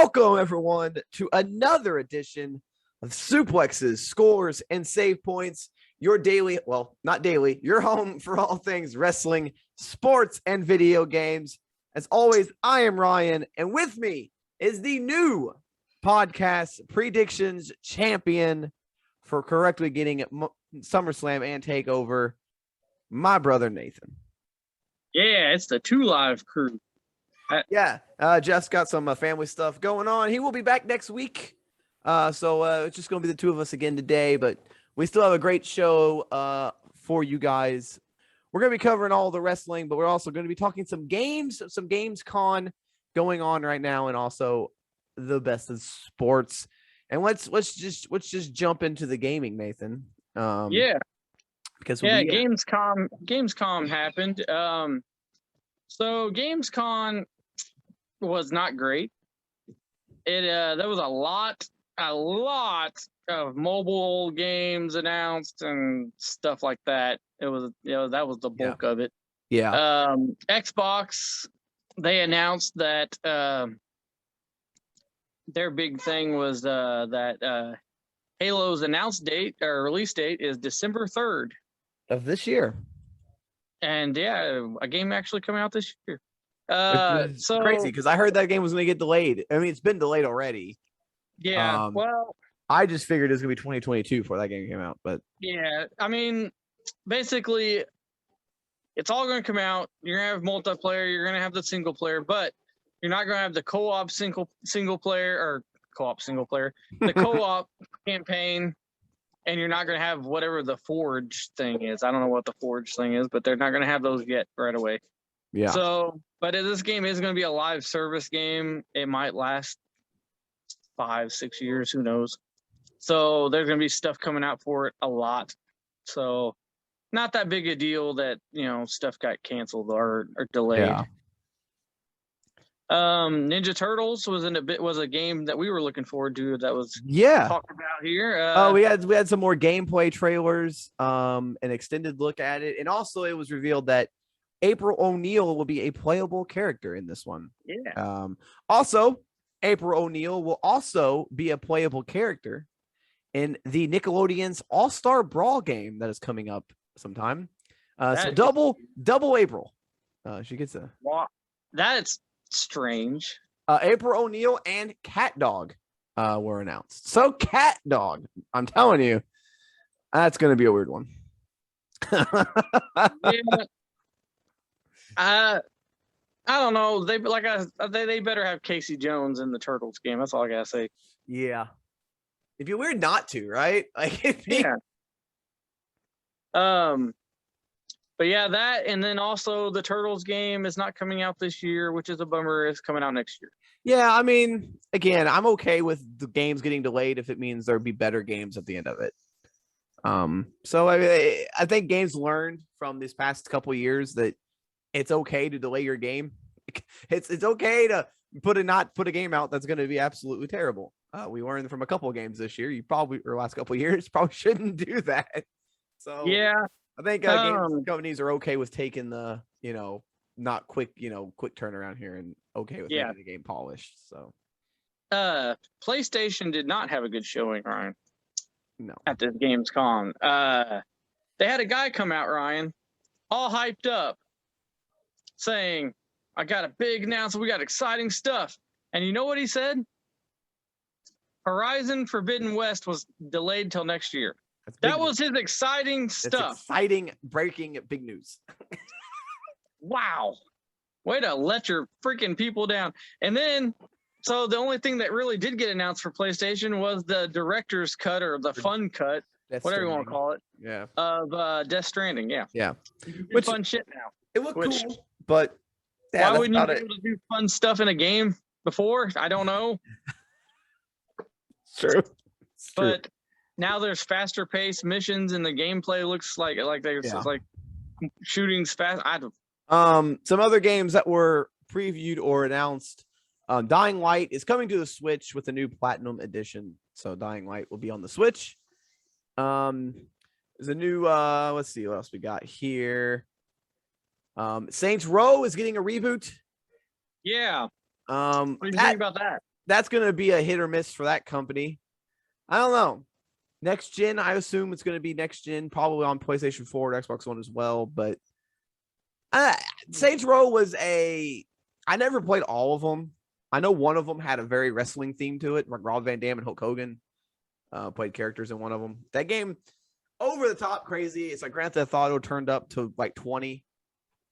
welcome everyone to another edition of Suplexes, Scores, and Save Points, your daily, well, not daily, your home for all things wrestling, sports, and video games. As always, I am Ryan, and with me is the new podcast predictions champion for correctly getting SummerSlam and TakeOver, my brother Nathan. Yeah, it's the Two Live crew. Jeff's got some family stuff going on. He will be back next week. So it's just going to be the two of us again today, but we still have a great show for you guys. We're going to be covering all the wrestling, but we're also going to be talking some games con going on right now, and also the best of sports. And let's just jump into the gaming, Nathan. Because Gamescom happened. So Gamescom was not great. There was a lot of mobile games announced and stuff like that. It was, that was the bulk of it. Yeah. Xbox, they announced that their big thing was that Halo's announced date or release date is December 3rd of this year. And a game actually coming out this year. So crazy, because I heard that game was going to get delayed. I mean, it's been delayed already. Yeah. I just figured it was going to be 2022 before that game came out. But yeah, I mean, basically, it's all going to come out. You're going to have multiplayer. You're going to have the single player, but you're not going to have the co-op single player or co-op single player, the co-op campaign. And you're not going to have whatever the Forge thing is. I don't know what the Forge thing is, but they're not going to have those yet right away. Yeah. So, but this game is going to be a live service game. It might last 5-6 years. Who knows? So there's going to be stuff coming out for it a lot. So not that big a deal that, stuff got canceled or delayed. Yeah. Ninja Turtles was a game that we were looking forward to that was talked about here. We had some more gameplay trailers, an extended look at it, and also it was revealed that April O'Neil will be a playable character in this one. Yeah. Also, April O'Neil will also be a playable character in the Nickelodeon's All-Star Brawl game that is coming up sometime. So double April. She gets a. Wow, that's strange. April O'Neil and Cat Dog were announced. So Cat Dog, I'm telling you, that's going to be a weird one. I don't know. They better have Casey Jones in the Turtles game. That's all I gotta say. Yeah, it'd be weird not to, right? But yeah, that, and then also the Turtles game is not coming out this year, which is a bummer. It's coming out next year. Yeah, I mean, again, I'm okay with the games getting delayed if it means there'll be better games at the end of it. So I think games learned from this past couple of years that it's okay to delay your game. It's okay to not put a game out that's going to be absolutely terrible. We learned from a couple of games this year. Last couple of years, probably shouldn't do that. So yeah. I think game companies are okay with taking the, not quick turnaround here and okay with making the game polished. So, PlayStation did not have a good showing, Ryan. No. At this Gamescom, they had a guy come out, Ryan, all hyped up, saying, "I got a big announcement. We got exciting stuff." And you know what he said? Horizon Forbidden West was delayed till next year. That was his exciting stuff. Exciting, breaking, big news. Wow. Way to let your freaking people down. And then, so the only thing that really did get announced for PlayStation was the director's cut or the fun cut, whatever you want to call it. Yeah. Of Death Stranding. Yeah. Yeah. Which fun shit now. It looked cool, but why wouldn't you be able to do fun stuff in a game before? I don't know. It's true. But now there's faster paced missions and the gameplay looks like there's like shooting's fast. Some other games that were previewed or announced. Dying Light is coming to the Switch with a new Platinum Edition. So Dying Light will be on the Switch. There's a new let's see what else we got here. Saints Row is getting a reboot. Yeah. What do you think about that? that's going to be a hit or miss for that company. I don't know. Next gen, I assume it's going to be next gen, probably on PlayStation 4 or Xbox One as well. But Saints Row was I never played all of them. I know one of them had a very wrestling theme to it. Like Rob Van Dam and Hulk Hogan played characters in one of them. That game, over the top crazy. It's like Grand Theft Auto turned up to like 20.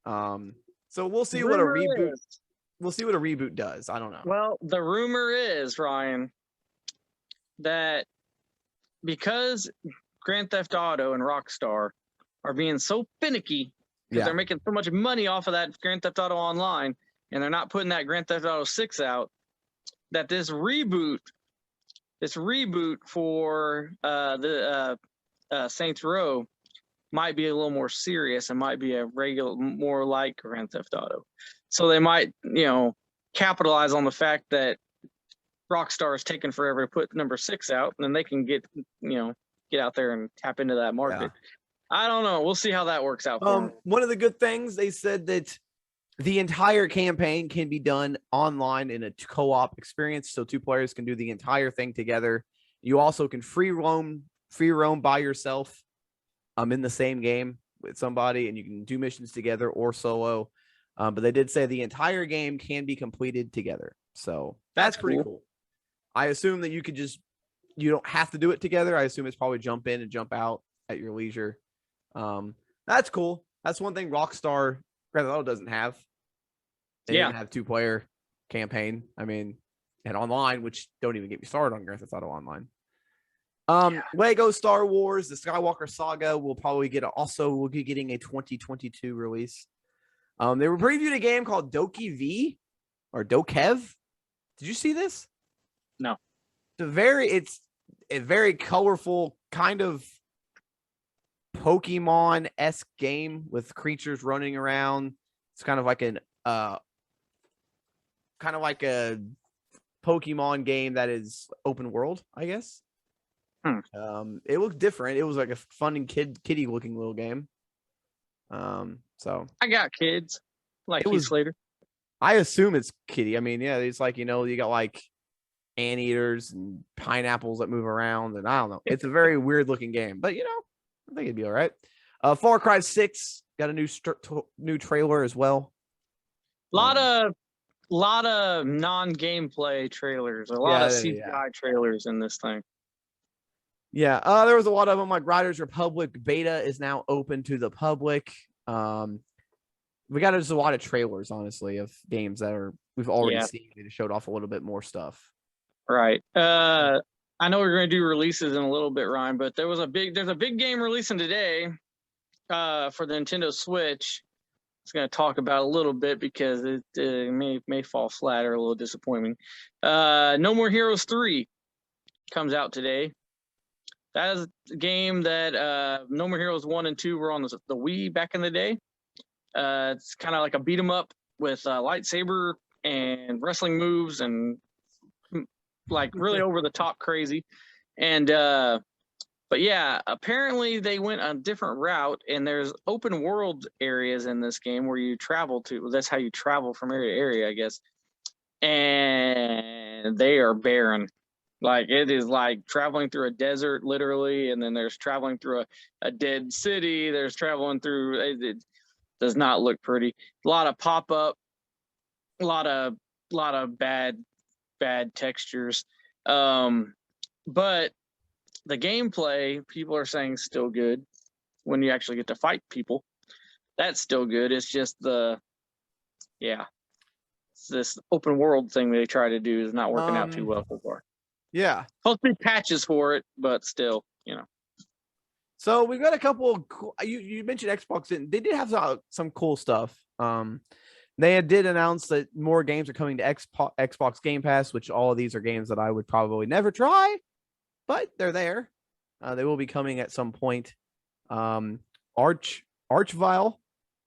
So we'll see what a reboot. We'll see what a reboot does. I don't know. Well, the rumor is, Ryan, that because Grand Theft Auto and Rockstar are being so finicky because they're making so much money off of that Grand Theft Auto Online, and they're not putting that Grand Theft Auto 6 out, that this reboot for the Saints Row might be a little more serious and might be a regular, more like Grand Theft Auto. So they might, capitalize on the fact that Rockstar is taking forever to put number 6 out, and then they can get out there and tap into that market. Yeah. I don't know. We'll see how that works out. One of the good things, they said that the entire campaign can be done online in a co-op experience, so 2 players can do the entire thing together. You also can free roam by yourself in the same game with somebody, and you can do missions together or solo. But they did say the entire game can be completed together. So that's pretty cool. I assume that you don't have to do it together. I assume it's probably jump in and jump out at your leisure. That's cool. That's one thing Rockstar Grand Theft Auto doesn't have. They didn't have 2-player campaign. I mean, and online, which don't even get me started on Grand Theft Auto Online. Lego Star Wars, the Skywalker Saga will probably we'll be getting a 2022 release. They were previewed a game called Doki V or Dokev. Did you see this? No. It's a very colorful kind of Pokemon-esque game with creatures running around. It's kind of like a Pokemon game that is open world, I guess. It looked different. It was like a fun and kiddie looking little game. So I got kids like Heath Slater. I assume it's kiddie. I mean, yeah, it's like, you got like anteaters and pineapples that move around, and I don't know. It's a very weird looking game, but I think it'd be all right. Far Cry 6 got a new trailer as well. Lot of non-gameplay trailers, a lot of CGI trailers in this thing. Yeah, there was a lot of them. Like Riders Republic beta is now open to the public. We got just a lot of trailers, honestly, of games that we've already seen. They showed off a little bit more stuff. Right. I know we're going to do releases in a little bit, Ryan, but there's a big game releasing today for the Nintendo Switch. I was going to talk about a little bit because it may fall flat or a little disappointing. No More Heroes 3 comes out today. That is a game that No More Heroes 1 and 2 were on the Wii back in the day. It's kind of like a beat 'em up with lightsaber and wrestling moves and like really over the top crazy. And but yeah, apparently they went a different route, and there's open world areas in this game where you travel to. That's how you travel from area to area, I guess. And they are barren. Like it is like traveling through a desert, literally, and then there's traveling through a dead city. There's traveling through. It does not look pretty. A lot of pop up, a lot of bad textures. But the gameplay, people are saying, still good. When you actually get to fight people, that's still good. It's just it's this open world thing they try to do is not working out too well so far. Yeah, supposed to be patches for it, but still, So we've got a couple of cool, you mentioned Xbox, and they did have some cool stuff. They did announce that more games are coming to Xbox Game Pass, which all of these are games that I would probably never try, but they're there. They will be coming at some point. Archvile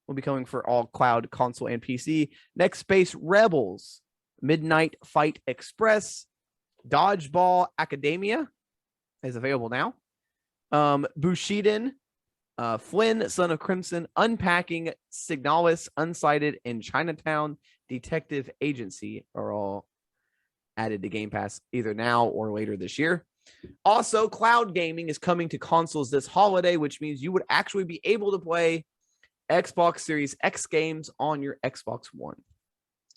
will be coming for all cloud, console, and PC. Next Space Rebels, Midnight Fight Express, Dodgeball Academia is available now. Bushiden, Flynn, Son of Crimson, Unpacking, Signalis, Unsighted, and Chinatown Detective Agency are all added to Game Pass either now or later this year. Also, cloud gaming is coming to consoles this holiday, which means you would actually be able to play Xbox Series X games on your Xbox One.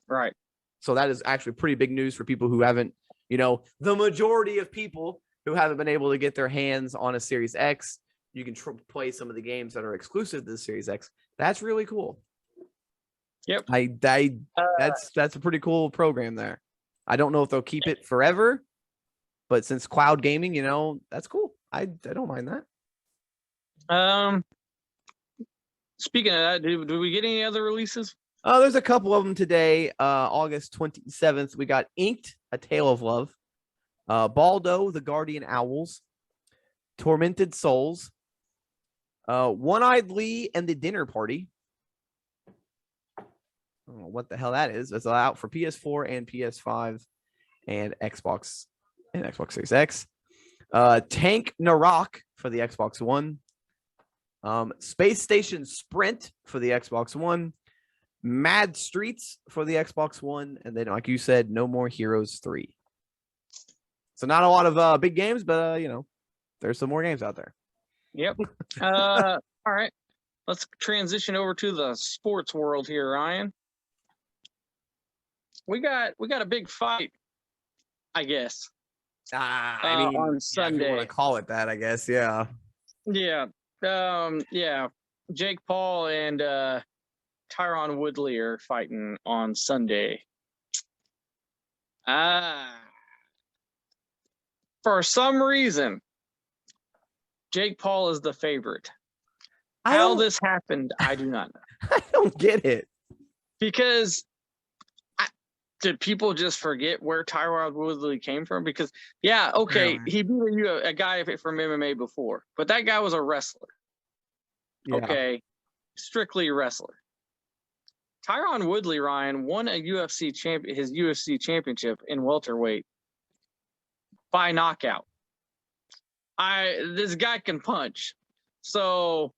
Right. So that is actually pretty big news for people who haven't, the majority of people who haven't been able to get their hands on a Series X. You can play some of the games that are exclusive to the Series X. That's really cool. Yep. That's a pretty cool program there. I don't know if they'll keep it forever, but since cloud gaming, that's cool. I don't mind that. Speaking of that, do we get any other releases? There's a couple of them today. August 27th, we got Inked, A Tale of Love. Baldo, The Guardian Owls. Tormented Souls. One-Eyed Lee and the Dinner Party. I don't know what the hell that is. It's out for PS4 and PS5 and Xbox Series X. Tank Narok for the Xbox One. Space Station Sprint for the Xbox One. Mad Streets for the Xbox One. And then, like you said, No More Heroes 3. So not a lot of big games, but, there's some more games out there. Yep. All right. Let's transition over to the sports world here, Ryan. We got a big fight, I guess. On Sunday. If you want to call it that, I guess. Yeah. Yeah. Yeah. Jake Paul and Tyron Woodley are fighting on Sunday. For some reason, Jake Paul is the favorite. How this happened, I do not know. I don't get it. Because did people just forget where Tyron Woodley came from? Because, yeah, okay, he beat a guy from MMA before, but that guy was a wrestler. Yeah. Okay, strictly wrestler. Tyron Woodley, Ryan, won his UFC championship in welterweight by knockout. This guy can punch. So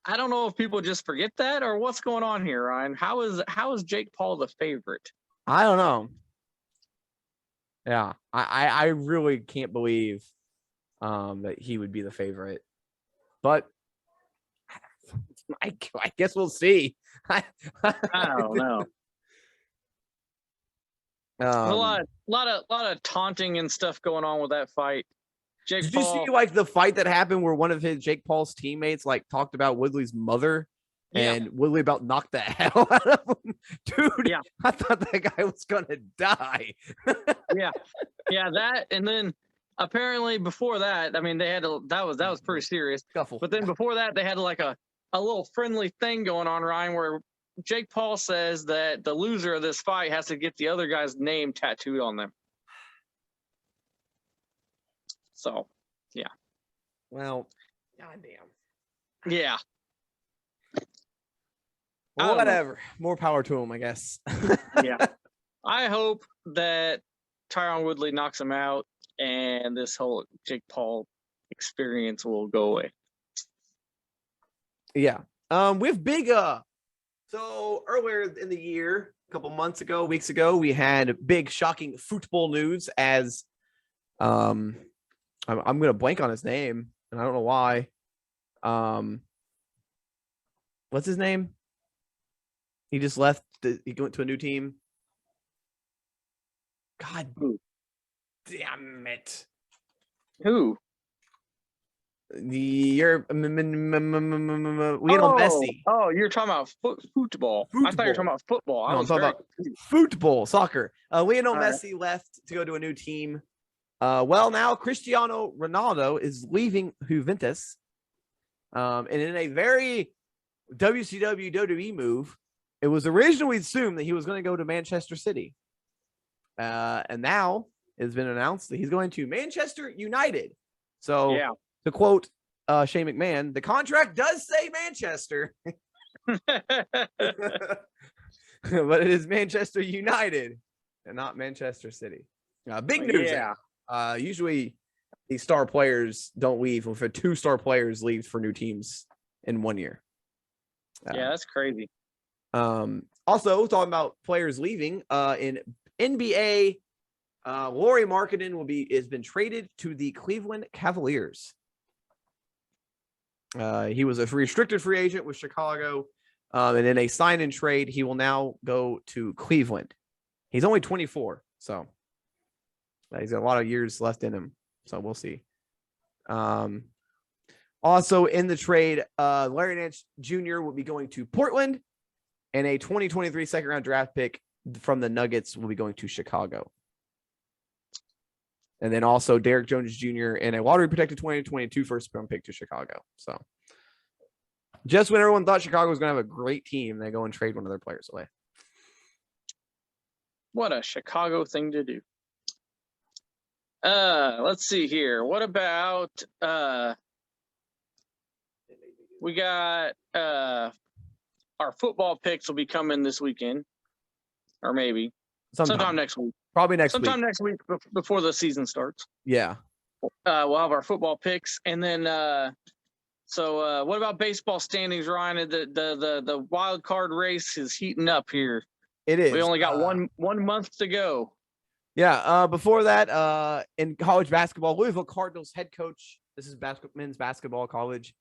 I don't know if people just forget that or what's going on here, Ryan. How is Jake Paul the favorite? I don't know. Yeah, I really can't believe that he would be the favorite. But I guess we'll see. I don't know. A lot of taunting and stuff going on with that fight. Did you see the fight that happened where one of Jake Paul's teammates talked about Woodley's mother and Woodley about knocked the hell out of him? Dude, yeah. I thought that guy was gonna die. Yeah, that, and then apparently before that, I mean, they had that was pretty serious. Scuffle. But then before that, they had a little friendly thing going on, Ryan, where Jake Paul says that the loser of this fight has to get the other guy's name tattooed on them. So, yeah. Well, goddamn. Yeah. Well, whatever. More power to him, I guess. Yeah. I hope that Tyron Woodley knocks him out and this whole Jake Paul experience will go away. Yeah. We have big so earlier in the year, a couple weeks ago, we had big shocking football news as I'm gonna blank on his name, and I don't know why. What's his name? He just left. He went to a new team. God damn it! Who? Lionel Messi. Oh, you're talking about football. I thought you were talking about football. I'm talking about football, soccer. Lionel Messi left to go to a new team. Well, now Cristiano Ronaldo is leaving Juventus. And in a very WCW WWE move, it was originally assumed that he was going to go to Manchester City. And now it's been announced that he's going to Manchester United. So, to quote Shane McMahon, the contract does say Manchester, but it is Manchester United and not Manchester City. Big news. Yeah. Usually these star players don't leave. If 2 star players leave for new teams in 1 year. Yeah, that's crazy. Also talking about players leaving in NBA, Lauri Markkanen has been traded to the Cleveland Cavaliers. He was a restricted free agent with Chicago, and in a sign and trade, he will now go to Cleveland. He's only 24, so he's got a lot of years left in him. So we'll see. Also in the trade, Larry Nance Jr. will be going to Portland, and a 2023 second-round draft pick from the Nuggets will be going to Chicago. And then also Derek Jones Jr. and a lottery-protected 2022 first-round pick to Chicago. So just when everyone thought Chicago was going to have a great team, they go and trade one of their players away. What a Chicago thing to do. Let's see here. What about we got our football picks will be coming this weekend, or maybe sometime next week. Probably next week. Sometime next week before the season starts. Yeah. We'll have our football picks, and then so what about baseball standings, Ryan? The wild card race is heating up here. It is. We only got one month to go. Yeah. Before that, in college basketball, Louisville Cardinals head coach, this is men's basketball college,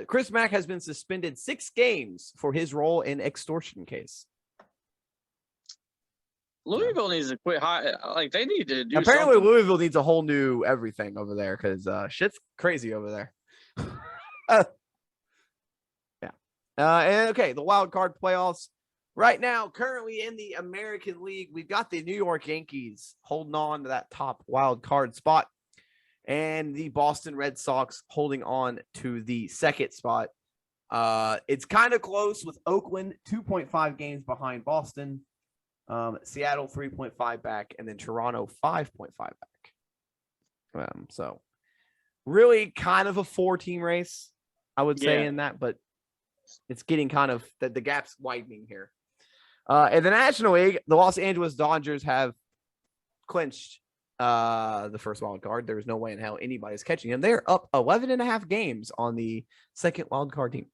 Chris Mack has been suspended 6 games for his role in extortion case. Louisville needs to quit. Like they need to do. Apparently, something. Louisville needs a whole new everything over there because shit's crazy over there. Yeah. And okay, the wild card playoffs right now. Currently in the American League, we've got the New York Yankees holding on to that top wild card spot, and the Boston Red Sox holding on to the second spot. It's kind of close with Oakland 2.5 games behind Boston. Seattle 3.5 back, and then Toronto 5.5 back. So really kind of a 4-team race, I would say in that, but it's getting kind of the gap's widening here. In the National League, the Los Angeles Dodgers have clinched the first wild card. There's no way in hell anybody's catching them. They're up 11.5 games on the second wild card team.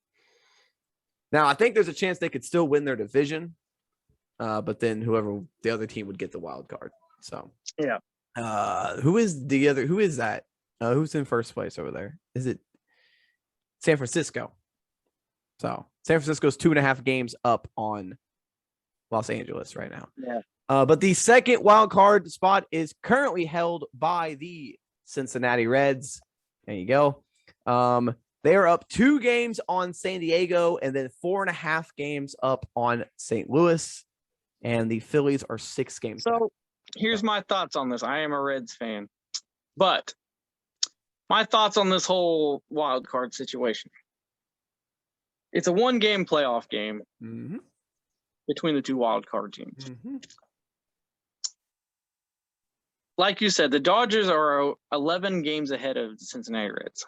Now, I think there's a chance they could still win their division. But then whoever the other team would get the wild card. So yeah. Who is the other? Who is that? Who's in first place over there? Is it San Francisco? So San Francisco's 2.5 games up on Los Angeles right now. Yeah. But the second wild card spot is currently held by the Cincinnati Reds. There you go. They are up 2 games on San Diego, and then 4.5 games up on St. Louis. And the Phillies are 6 games. So here's my thoughts on this. I am a Reds fan, but my thoughts on this whole wild card situation. It's a 1-game playoff game between the 2 wild card teams. Like you said, the Dodgers are 11 games ahead of the Cincinnati Reds.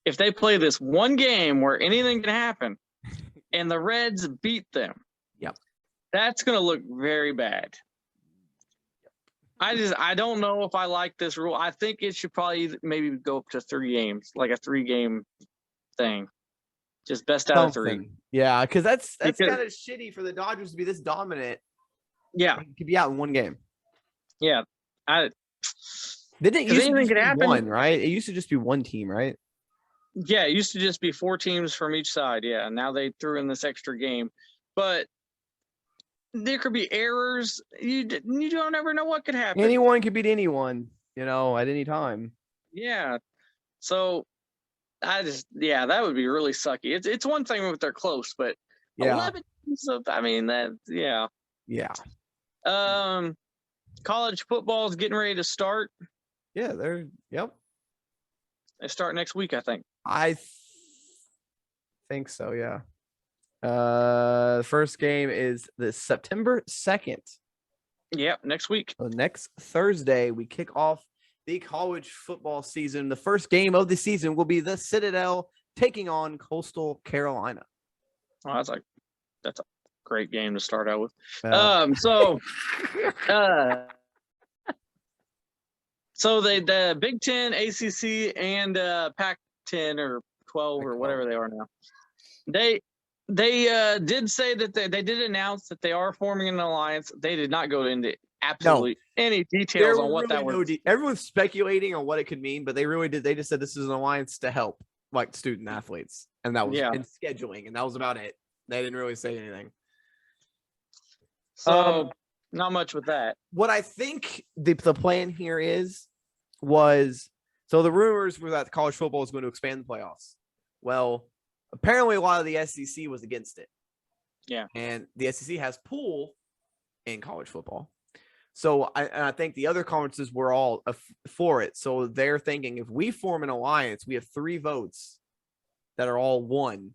If they play this 1 game where anything can happen and the Reds beat them, that's going to look very bad. I don't know if I like this rule. I think it should probably maybe go up to 3 games, like a 3-game thing. Just best out of 3. Yeah, because that's kind of shitty for the Dodgers to be this dominant. Yeah. You could be out in 1 game. Yeah. Didn't it used to just be 1, right? It used to just be 1 team, right? Yeah, it used to just be 4 teams from each side. Yeah, now they threw in this extra game. But there could be errors. You don't ever know what could happen. Anyone could beat anyone, at any time. Yeah. So that would be really sucky. It's one thing if they're close, but 11 teams Yeah. College football is getting ready to start. Yeah, They start next week, I think. I think so, yeah. The first game is the September 2nd. Yeah, next week. So next Thursday, we kick off the college football season. The first game of the season will be the Citadel taking on Coastal Carolina. Oh, that's a great game to start out with. So the Big Ten, ACC, and Pac-10 or 12 or whatever they are now. They did say that they did announce that they are forming an alliance. They did not go into absolutely any details on what that was. Everyone's speculating on what it could mean, but they really did. They just said this is an alliance to help like student athletes, and that was in scheduling, and that was about it. They didn't really say anything. So not much with that. What I think the plan here was the rumors were that college football is going to expand the playoffs. Well, apparently a lot of the SEC was against it. Yeah. And the SEC has pool in college football. So I think the other conferences were all for it. So they're thinking if we form an alliance, we have 3 votes that are all one,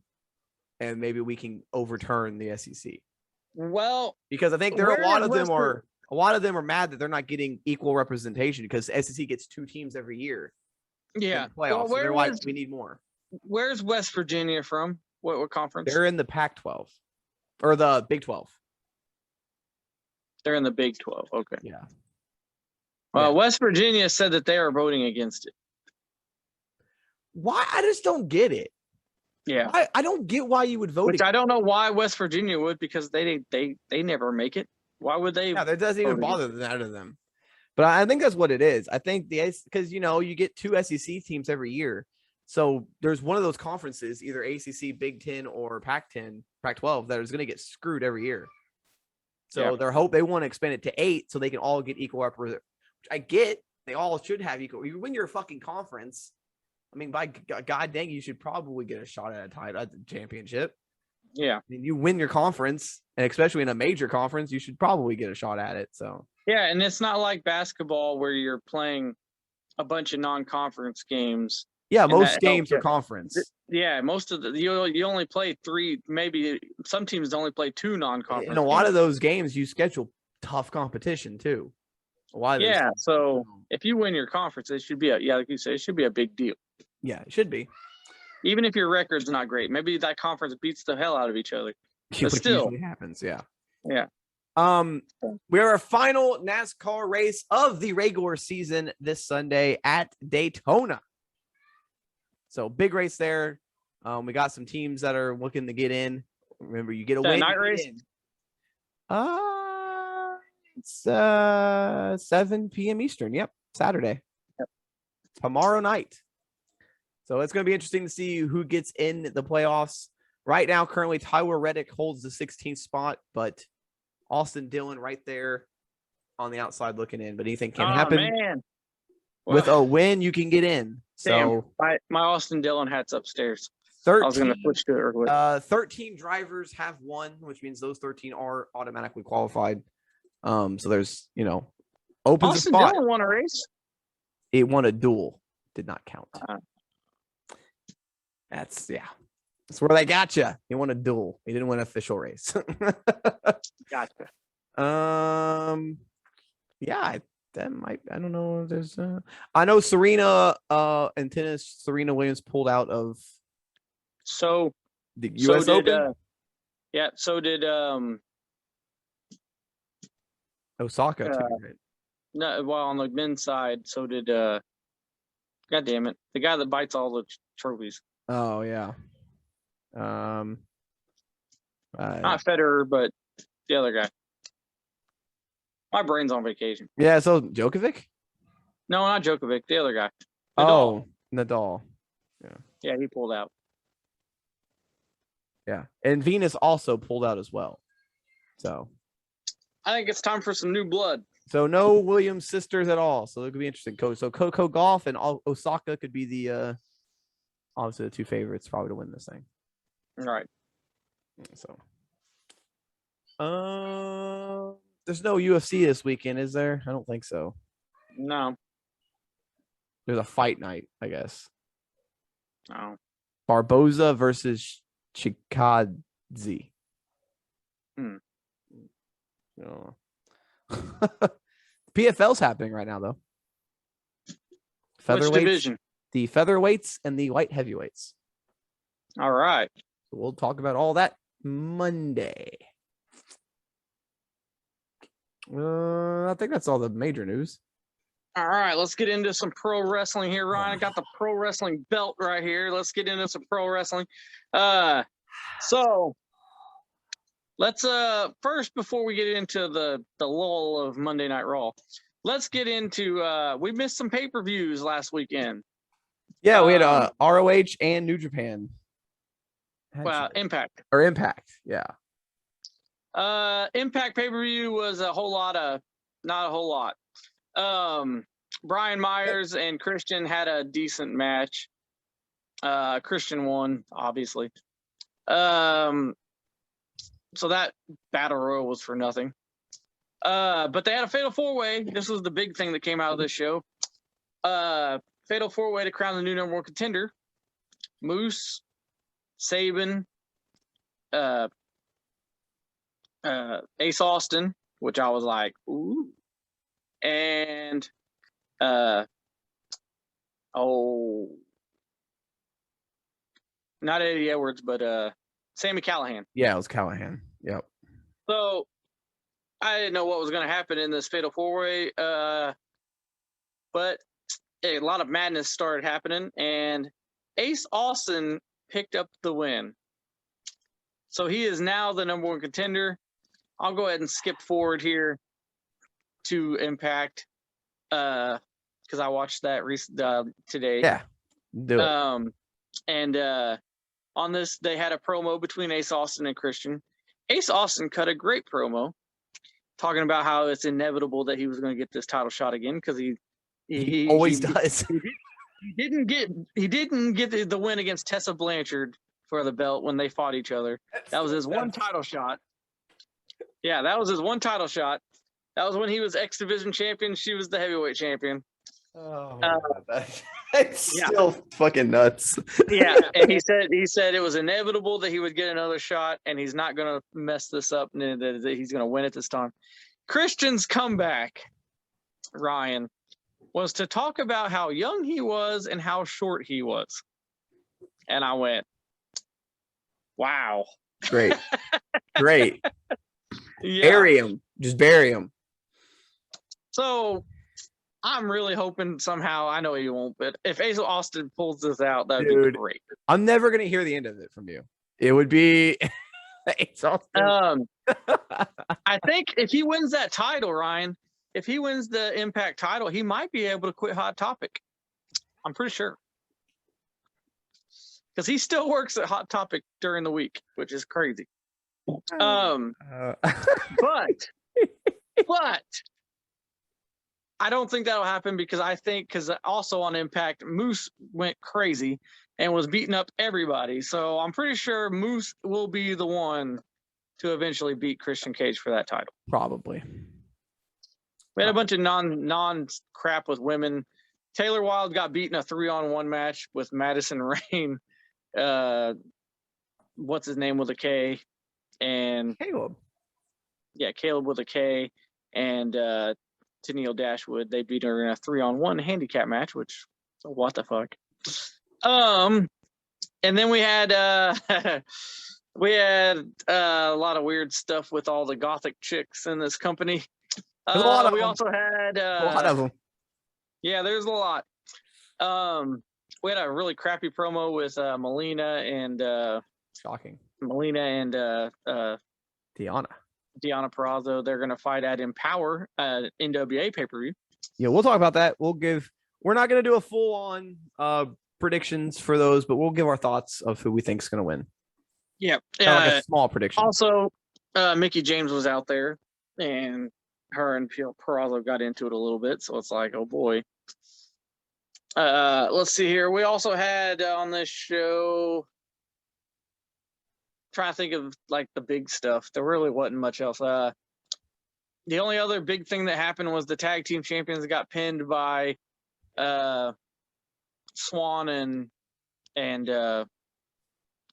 and maybe we can overturn the SEC. Well, because I think a lot of them are mad that they're not getting equal representation because SEC gets 2 teams every year. Yeah. In the playoffs. So they're like, we need more. Where's West Virginia from? What conference? They're in the Pac-12 or the Big 12. They're in the Big 12. Okay. Yeah. West Virginia said that they are voting against it. Why? I just don't get it. Yeah. I don't get why you would vote. Which I don't know why West Virginia would, because they never make it. Why would they? Yeah, that doesn't even bother that of them. But I think that's what it is. I think because you get 2 SEC teams every year. So there's one of those conferences, either ACC, Big 10, or Pac-10, Pac-12, that is going to get screwed every year. So they want to expand it to 8 so they can all get equal representation. Which I get. They all should have equal. You win your fucking conference. I mean, by God dang, you should probably get a shot at the championship. Yeah. I mean, you win your conference, and especially in a major conference, you should probably get a shot at it. So yeah, and it's not like basketball where you're playing a bunch of non-conference games. Yeah, most games are conference. Yeah, most of you only play 3, maybe some teams only play 2 non-conference. And a lot of those games you schedule tough competition too. So if you win your conference, it should be like you say, it should be a big deal. Yeah, it should be. Even if your record's not great, maybe that conference beats the hell out of each other. But still, usually happens. Yeah. Yeah. We are our final NASCAR race of the regular season this Sunday at Daytona. So big race there. We got some teams that are looking to get in. Remember, you get a win. Night race. It's 7 p.m. Eastern. Yep, Saturday. Yep. Tomorrow night. So it's going to be interesting to see who gets in the playoffs. Right now, currently, Tyler Reddick holds the 16th spot, but Austin Dillon right there on the outside looking in. But anything can happen. Man. With a win, you can get in. So damn, my Austin Dillon hat's upstairs. 13, I was going to switch to it real quick. 13 drivers have won, which means those 13 are automatically qualified. So there's, opens Austin a spot. Dillon won a race? It won a duel. Did not count. That's where they got you. He won a duel. He didn't win an official race. Gotcha. Yeah, that might. I don't know. There's. I know Serena. In tennis, Serena Williams pulled out of. So the U.S. Open. Yeah. So did Osaka too, right? No, well, on the men's side, so did God damn it, the guy that bites all the trophies. Oh yeah. Not Federer, but the other guy. My brain's on vacation. Yeah, so Djokovic? No, not Djokovic. The other guy. Nadal. Nadal. Yeah. Yeah, he pulled out. Yeah, and Venus also pulled out as well. So I think it's time for some new blood. So no Williams sisters at all. So it could be interesting. So Coco Gauff and Osaka could be the obviously the 2 favorites probably to win this thing. All right. So there's no UFC this weekend, is there? I don't think so. No. There's a fight night, I guess. No. Barboza versus Chikadze. No. PFL's happening right now, though. Which division? The featherweights and the light heavyweights. All right. So we'll talk about all that Monday. I think that's all the major news. All right, let's get into some pro wrestling here, Ryan. I got the pro wrestling belt right here. Let's get into some pro wrestling. So let's first, before we get into the lull of Monday Night Raw, let's get into we missed some pay-per-views last weekend. Yeah, we had ROH and New Japan. Impact. Yeah. Impact pay-per-view was a whole lot of, not a whole lot. Brian Myers and Christian had a decent match. Christian won, obviously. So that battle royal was for nothing. But they had a fatal four-way. This was the big thing that came out of this show. Fatal four-way to crown the new number one contender. Moose, Sabin, Ace Austin, which I was like, ooh, and not Eddie Edwards, but Sami Callihan. Yeah, it was Callahan. Yep. So I didn't know what was going to happen in this fatal four-way, but a lot of madness started happening, and Ace Austin picked up the win. So he is now the number one contender. I'll go ahead and skip forward here to Impact because I watched that today. Yeah, do it. And on this, they had a promo between Ace Austin and Christian. Ace Austin cut a great promo talking about how it's inevitable that he was going to get this title shot again because he always does. He didn't get the win against Tessa Blanchard for the belt when they fought each other. That was his one title shot. Yeah, that was his one title shot. That was when he was X Division champion. She was the heavyweight champion. Oh, it's still fucking nuts. Yeah, and he said it was inevitable that he would get another shot, and he's not going to mess this up, and that he's going to win it this time. Christian's comeback, Ryan, was to talk about how young he was and how short he was. And I went, wow. Great. Great. Yeah. Bury him. Just bury him. So I'm really hoping somehow, I know he won't, but if Ace Austin pulls this out, that would be great. I'm never going to hear the end of it from you. It would be Ace Austin. I think if he wins that title, Ryan, if he wins the Impact title, he might be able to quit Hot Topic. I'm pretty sure. Because he still works at Hot Topic during the week, which is crazy. But I don't think that'll happen because also on Impact, Moose went crazy and was beating up everybody. So I'm pretty sure Moose will be the one to eventually beat Christian Cage for that title. Probably. We had a bunch of non crap with women. Taylor Wilde got beaten a 3-on-1 match with Madison Rain. What's his name with a K? And Caleb. Yeah, Caleb with a K. And Tennille Dashwood. They beat her in a 3-on-1 handicap match, which, what the fuck? And then we had a lot of weird stuff with all the gothic chicks in this company. There's a lot of we them. also had A lot of them. Yeah, there's a lot. We had a really crappy promo with Melina and shocking. Melina and Deanna Purrazzo. They're gonna fight at Empower NWA pay-per-view. Yeah, we'll talk about that. We're not gonna do a full-on predictions for those, but we'll give our thoughts of who we think is gonna win. Yeah. Like a small prediction. Also, Mickie James was out there, and her and Purrazzo got into it a little bit, so it's like, oh boy. Let's see here. We also had on this show, trying to think of like the big stuff. There really wasn't much else. The only other big thing that happened was the tag team champions got pinned by Swan and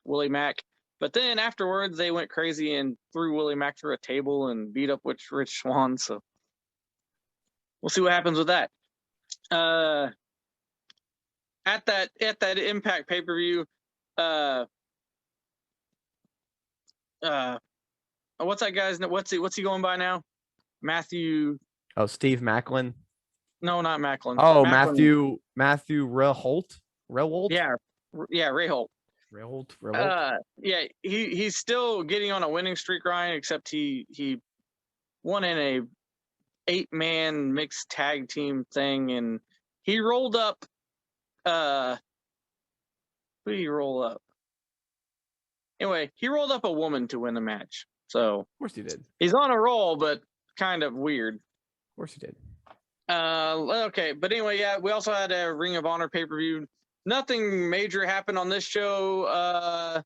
Willie Mack. But then afterwards, they went crazy and threw Willie Mack through a table and beat up Rich Swann. So we'll see what happens with that. At that Impact pay-per-view, what's that guy's name? What's he going by now? Matthew. Oh, Steve Macklin. No, not Macklin. Oh, Macklin. Matthew Reholt. Yeah, Ray Holt. Revolt. Yeah, he's still getting on a winning streak, Ryan, except he won in a 8-man mixed tag team thing, and he rolled up who did he roll up? Anyway, he rolled up a woman to win the match. So Of course he did. he's on a roll, but kind of weird. Of course he did. Okay, but anyway, yeah, we also had a Ring of Honor pay-per-view. Nothing major happened on this show.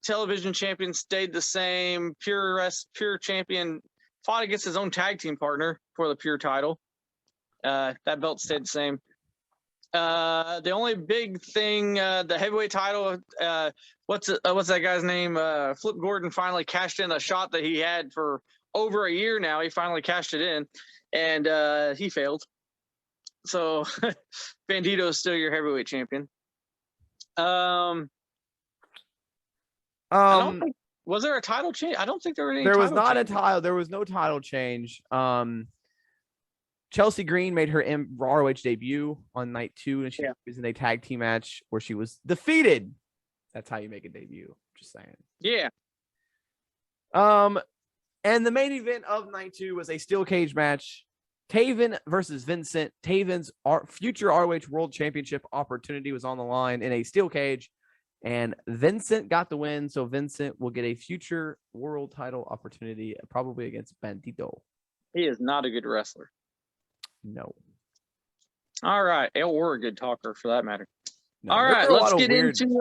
Television champion stayed the same. Pure champion fought against his own tag team partner for the Pure title. That belt stayed the same. The only big thing, the heavyweight title, what's that guy's name? Flip Gordon finally cashed in a shot that he had for over a year now. He finally cashed it in, and he failed. So Bandito is still your heavyweight champion. I don't think, was there a title change? I don't think there was any. There was not a title. There was no title change. Chelsea Green made her ROH debut on night 2, and she was in a tag team match where she was defeated. That's how you make a debut. Just saying. Yeah. And the main event of night 2 was a steel cage match. Taven versus Vincent. Taven's future ROH World Championship opportunity was on the line in a steel cage, and Vincent got the win. So Vincent will get a future world title opportunity, probably against Bandito. He is not a good wrestler. No. All right. Or a good talker for that matter. No, all right. Let's get weird, into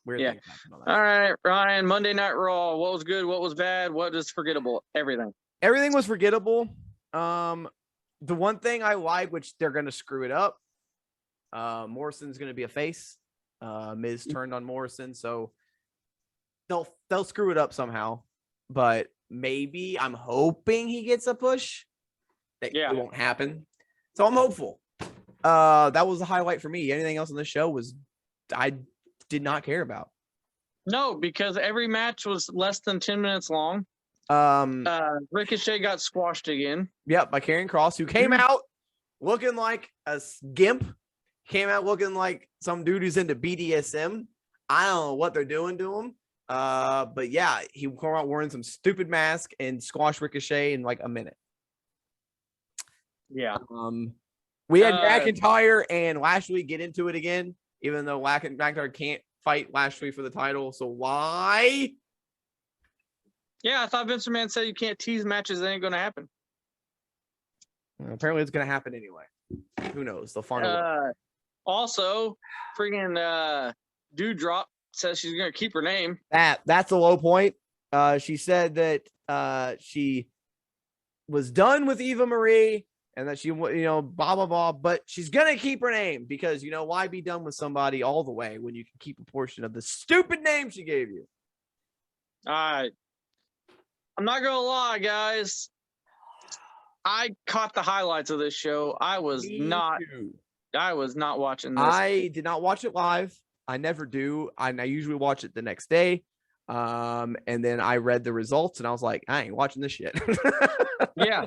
weird things happened on that. All right, Ryan. Monday Night Raw. What was good? What was bad? What is forgettable? Everything. Everything was forgettable. The one thing I like, which they're going to screw it up. Morrison's going to be a face. Miz turned on Morrison, so they'll screw it up somehow. But maybe I'm hoping he gets a push. It won't happen. So I'm hopeful. That was the highlight for me. Anything else on the show was I did not care about. No, because every match was less than 10 minutes long. Ricochet got squashed again. Yep, by Karrion Kross, who came out looking like a gimp. Came out looking like some dude who's into BDSM. I don't know what they're doing to him. But yeah, he came out wearing some stupid mask and squashed Ricochet in like a minute. Yeah. We had McIntyre and Lashley get into it again, even though McIntyre can't fight Lashley for the title. So why? Yeah, I thought Vince McMahon said you can't tease matches that ain't going to happen. Apparently, it's going to happen anyway. Who knows? They'll find a way. Also, freaking Dewdrop says she's going to keep her name. That's a low point. She said that she was done with Eva Marie and that she, blah, blah, blah. But she's going to keep her name because, why be done with somebody all the way when you can keep a portion of the stupid name she gave you? I'm not going to lie, guys. I caught the highlights of this show. I was not watching this. I did not watch it live. I never do. I usually watch it the next day. And then I read the results and I was like, I ain't watching this shit. Yeah.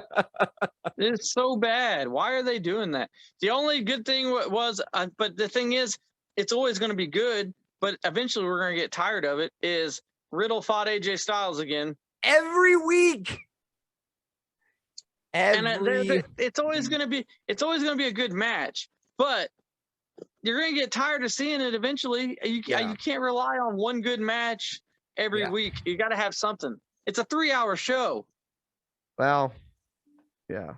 It's so bad. Why are they doing that? The only good thing was, but the thing is, it's always going to be good, but eventually we're going to get tired of it, is Riddle fought AJ Styles again. Every week. It's always going to be a good match, but you're going to get tired of seeing it eventually. You can't rely on one good match every week. You got to have something. It's a 3-hour show. Well, yeah.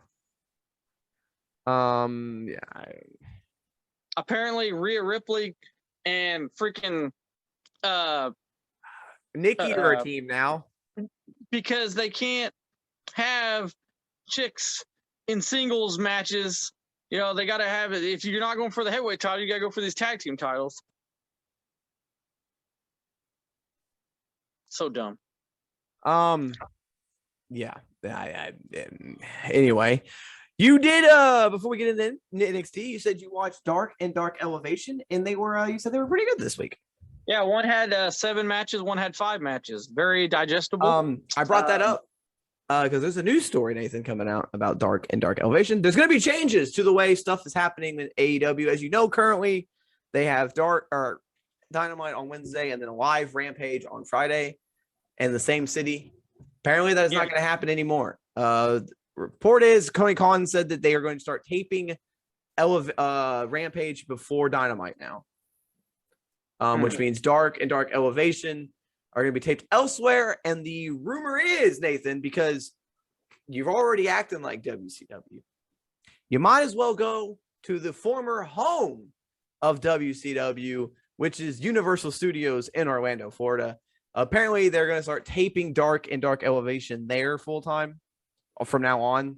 Apparently Rhea Ripley and freaking Nikki are a team now because they can't have chicks in singles matches. They got to have it. If you're not going for the heavyweight title, you got to go for these tag team titles. So dumb. Yeah. Anyway, you did before we get into NXT, you said you watched Dark and Dark Elevation, and they were you said they were pretty good this week. Yeah, one had 7 matches, one had 5 matches. Very digestible. I brought that up because there's a news story, Nathan, coming out about Dark and Dark Elevation. There's going to be changes to the way stuff is happening in AEW. As you know, currently They have Dynamite on Wednesday and then a live Rampage on Friday in the same city. Apparently, that is not going to happen anymore. Report is Tony Khan said that they are going to start taping Rampage before Dynamite now, which means Dark and Dark Elevation are going to be taped elsewhere. And the rumor is, Nathan, because you've already acting like WCW, you might as well go to the former home of WCW, which is Universal Studios in Orlando, Florida. Apparently, they're going to start taping Dark and Dark Elevation there full time from now on,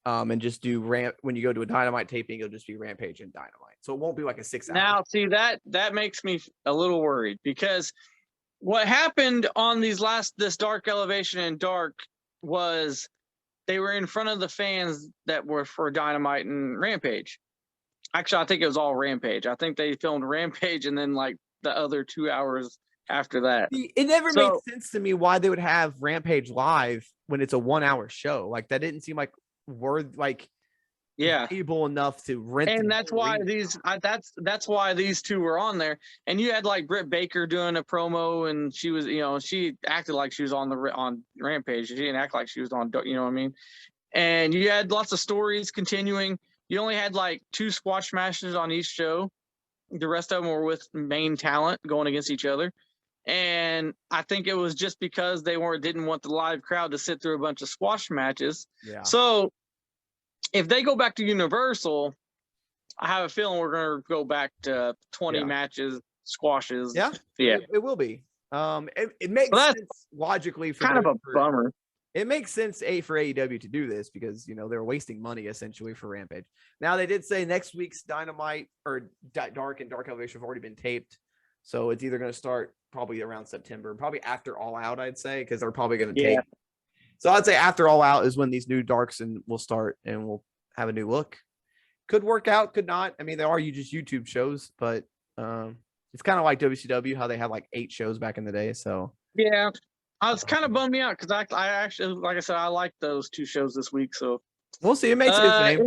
and just do when you go to a Dynamite taping, it'll just be Rampage and Dynamite. So it won't be like a 6 hour. Now, see, that makes me a little worried, because what happened on this Dark Elevation and Dark was they were in front of the fans that were for Dynamite and Rampage. Actually, I think it was all Rampage. I think they filmed Rampage and then like the other 2 hours after that. It never made sense to me why they would have Rampage live when it's a 1 hour show. Like that didn't seem like able enough to rent. And that's why that's why these two were on there. And you had like Britt Baker doing a promo, and she was, she acted like she was on Rampage. She didn't act like she was on, you know what I mean? And you had lots of stories continuing. You only had like 2 squash matches on each show. The rest of them were with main talent going against each other. And I think it was just because they didn't want the live crowd to sit through a bunch of squash matches. Yeah. So if they go back to Universal, I have a feeling we're going to go back to 20 matches, squashes. Yeah. It will be. It makes sense logically for kind of a bummer. It makes sense for AEW to do this because, they're wasting money essentially for Rampage. Now, they did say next week's Dynamite or Dark and Dark Elevation have already been taped. So it's either going to start probably around September, probably after All Out, I'd say, because they're probably going to tape. So I'd say after All Out is when these new Darks will start and we'll have a new look. Could work out, could not. I mean, they are just YouTube shows, but it's kind of like WCW, how they had like 8 shows back in the day. So yeah. I was kind of bummed me out because I actually, like I said, I like those 2 shows this week. So we'll see. It makes sense.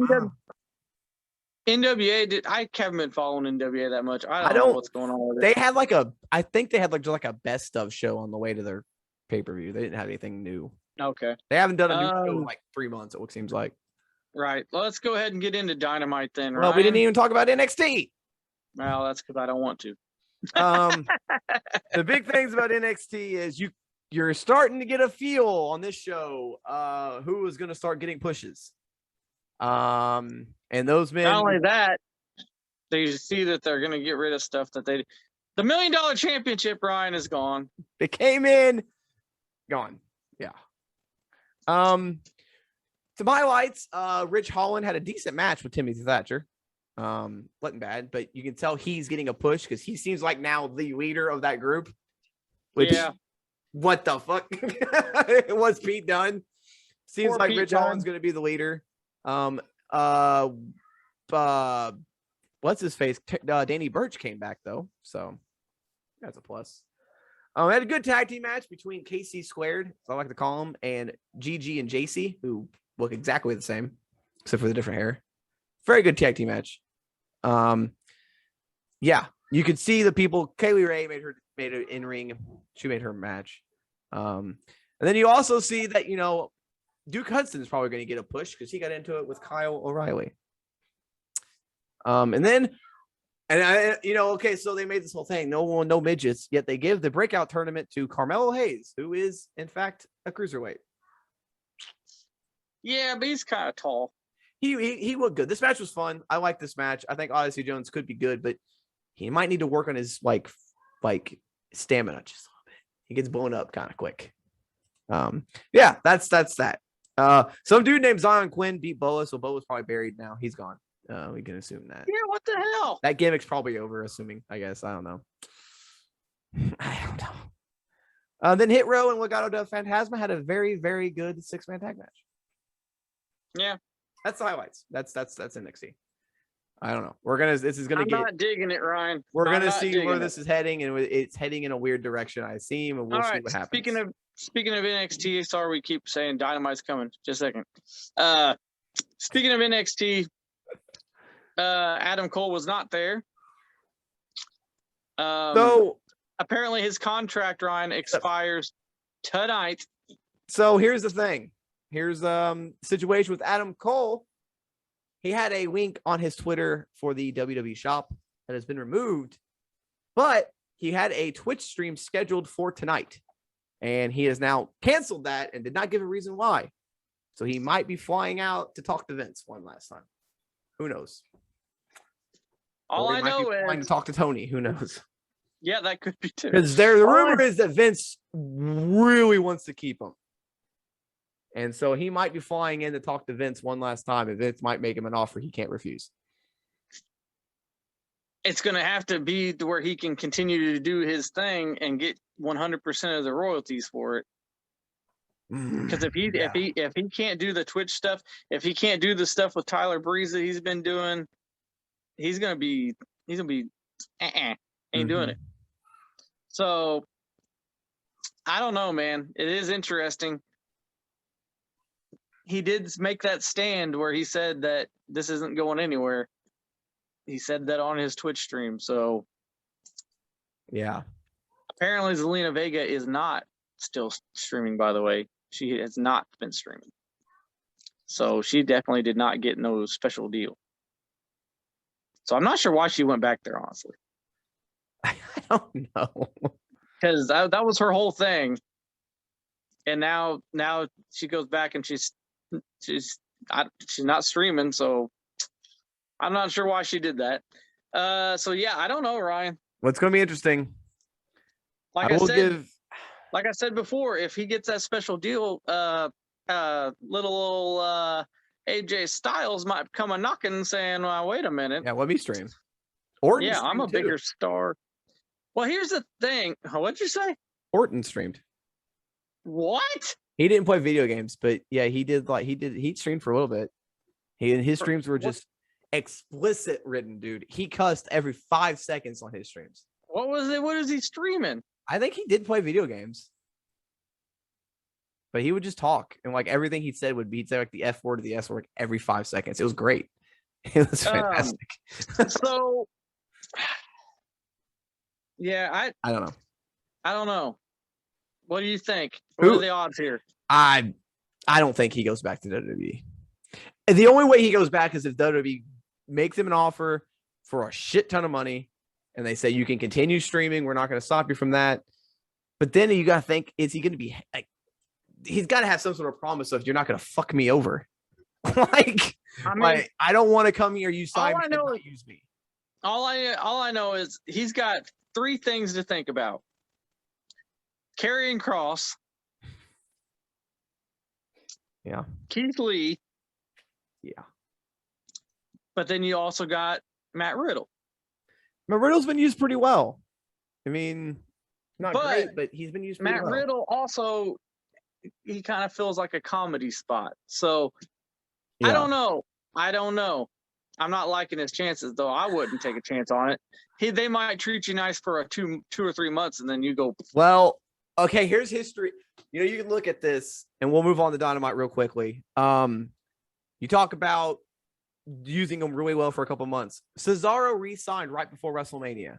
NWA I haven't been following NWA that much. I don't know what's going on with it. They had I think they had like a best of show on the way to their pay-per-view. They didn't have anything new. Okay. They haven't done a new show in like 3 months, it seems like. Right. Well, let's go ahead and get into Dynamite then. Well, we didn't even talk about NXT. Well, that's because I don't want to. The big things about NXT is you're starting to get a feel on this show who is going to start getting pushes. And those men. Not only that, they see that they're going to get rid of stuff that the $1 Million Championship, Ryan, is gone. They came in, gone. Yeah. Some highlights. Rich Holland had a decent match with Timothy Thatcher. Wasn't bad, but you can tell he's getting a push because he seems like now the leader of that group. Which, what the fuck? What's Pete done? Seems like Rich Holland's going to be the leader. What's his face? Danny Burch came back though, so that's a plus. We had a good tag team match between KC Squared, as I like to call them, and GG and JC, who look exactly the same, except for the different hair. Very good tag team match. Yeah, you could see the people. Kaylee Ray made it in ring. She made her match. And then you also see that Duke Hudson's probably going to get a push because he got into it with Kyle O'Reilly. Okay, so they made this whole thing. No midgets, yet they give the breakout tournament to Carmelo Hayes, who is in fact a cruiserweight. Yeah, but he's kind of tall. He looked good. This match was fun. I like this match. I think Odyssey Jones could be good, but he might need to work on his like stamina just a little bit. He gets blown up kind of quick. Yeah, that's that. Some dude named Zion Quinn beat Boa, so Boa's probably buried now. He's gone. We can assume that. Yeah, what the hell? That gimmick's probably over, assuming, I guess. I don't know. Then Hit Row and Legado del Fantasma had a very, very good 6-man tag match. Yeah. That's the highlights. That's NXT. I don't know. I'm not digging it, Ryan. We're gonna see where this is heading, and it's heading in a weird direction, I assume, and we'll see what happens. Speaking of NXT, sorry we keep saying Dynamite's coming. Just a second. Speaking of NXT, Adam Cole was not there. So Apparently his contract, Ryan, expires tonight. So here's the thing. Here's situation with Adam Cole. He had a link on his Twitter for the WWE shop that has been removed, but he had a Twitch stream scheduled for tonight, and he has now canceled that and did not give a reason why. So he might be flying out to talk to Vince one last time. Who knows? All I know is flying to talk to Tony. Who knows? Yeah, that could be too. Because the rumor is that Vince really wants to keep him. And so he might be flying in to talk to Vince one last time, and Vince might make him an offer he can't refuse. It's going to have to be to where he can continue to do his thing and get 100% of the royalties for it. Because if he can't do the Twitch stuff, if he can't do the stuff with Tyler Breeze that he's been doing, he's gonna be ain't doing it. So I don't know, man. It is interesting. He did make that stand where he said that this isn't going anywhere. He said that on his Twitch stream. So yeah, apparently Zelina Vega is not still streaming, by the way. She has not been streaming. So she definitely did not get no special deal. So I'm not sure why she went back there, honestly. I don't know. Because that was her whole thing. And now she goes back and she's not streaming, so I'm not sure why she did that. So yeah, I don't know, Ryan. What's going to be interesting? Like I said before, if he gets that special deal, little old AJ Styles might come a knocking and saying, well, wait a minute. Yeah, let me stream. Orton yeah, I'm a too. bigger star. Well, here's the thing. What'd you say? Orton streamed. What? He didn't play video games, but yeah, he streamed for a little bit. His streams were just explicit written, dude. He cussed every 5 seconds on his streams. What was it? What is he streaming? I think he did play video games. But he would just talk, and like everything he said he'd say like the F word or the S word every 5 seconds. It was great. It was fantastic. So yeah, I don't know. I don't know. What do you think? What are the odds here? I don't think he goes back to WWE. And the only way he goes back is if WWE makes him an offer for a shit ton of money, and they say you can continue streaming. We're not going to stop you from that. But then you got to think, is he going to be like? He's got to have some sort of promise of you're not going to fuck me over. I don't want to come here. You sign me and not use me. All I know is he's got 3 things to think about: Karrion Kross, yeah, Keith Lee, yeah. But then you also got Matt Riddle. Matt Riddle's been used pretty well. I mean, not great, but he's been used pretty well. Matt Riddle also, he kind of feels like a comedy spot. So yeah. I don't know. I'm not liking his chances, though. I wouldn't take a chance on it. They might treat you nice for 2 or 3 months, and then you go. Well, okay, here's history. You can look at this, and we'll move on to Dynamite real quickly. You talk about using him really well for a couple months. Cesaro re-signed right before WrestleMania.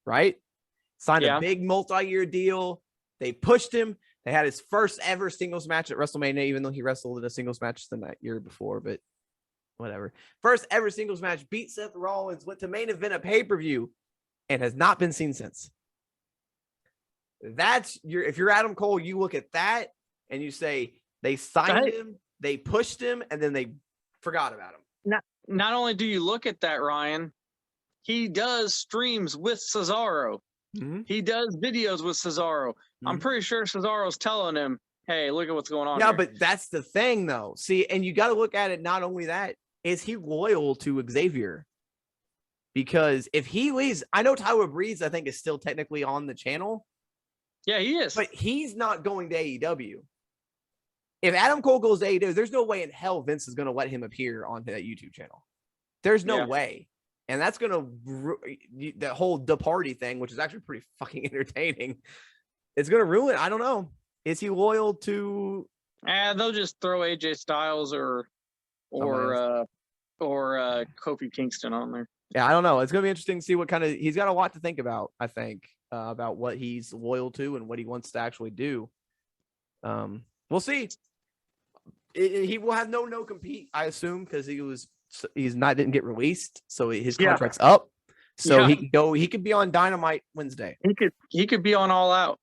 Right? Signed a big multi-year deal. They pushed him. They had his first ever singles match at WrestleMania, even though he wrestled in a singles match the year before, but whatever. First ever singles match, beat Seth Rollins, went to main event a pay-per-view, and has not been seen since. If you're Adam Cole, you look at that and you say they signed him, they pushed him, and then they forgot about him. Not only do you look at that, Ryan, he does streams with Cesaro. Mm-hmm. He does videos with Cesaro. Mm-hmm. I'm pretty sure Cesaro's telling him, hey, look at what's going on. Yeah, here. But that's the thing, though. See, and you got to look at it. Not only that, is he loyal to Xavier? Because if he leaves, I know Tyler Breeze, I think, is still technically on the channel. Yeah, he is. But he's not going to AEW. If Adam Cole goes to AEW, there's no way in hell Vince is going to let him appear on that YouTube channel. There's no way. And that's going to, the whole The Party thing, which is actually pretty fucking entertaining. It's going to ruin it. I don't know. Is he loyal to? They'll just throw AJ Styles or Kofi Kingston on there. Yeah, I don't know. It's gonna be interesting to see what kind of he's got a lot to think about. I think about what he's loyal to and what he wants to actually do. We'll see. He will have no compete, I assume, because didn't get released, so his Yeah, contract's up. So yeah. he can go. He could be on Dynamite Wednesday. He could be on All Out.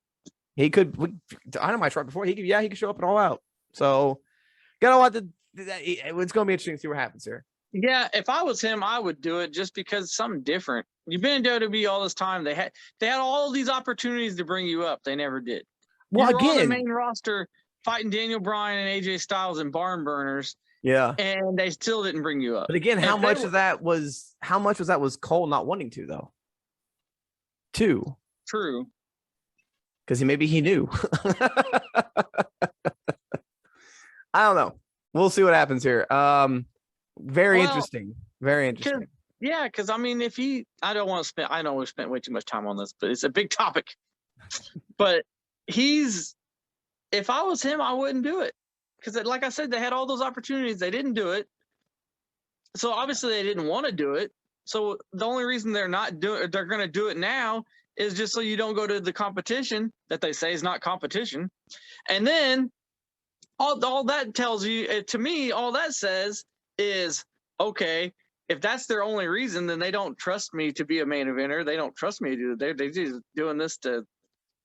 He could. Dynamite's right before he could. Yeah, he could show up at All Out. So got a lot to. It's gonna be interesting to see what happens here. Yeah, if I was him, I would do it just because it's something different. You've been in WWE all this time. They had all these opportunities to bring you up. They never did. Well, you were on the again, main roster fighting Daniel Bryan and AJ Styles and Barn Burners, yeah, and they still didn't bring you up. but again, how much of that was Cole not wanting to though? Too True. because maybe he knew. I don't know. We'll see what happens here. Very interesting. Very interesting. Yeah, because I mean, I know we spent way too much time on this, but it's a big topic. But if I was him, I wouldn't do it. Because like I said, they had all those opportunities. They didn't do it. So obviously they didn't want to do it. So the only reason they're going to do it now is just so you don't go to the competition that they say is not competition. And then all that tells you, to me, all that says is, okay, if that's their only reason, then they don't trust me to be a main eventer. They don't trust me to do it. They're just doing this to.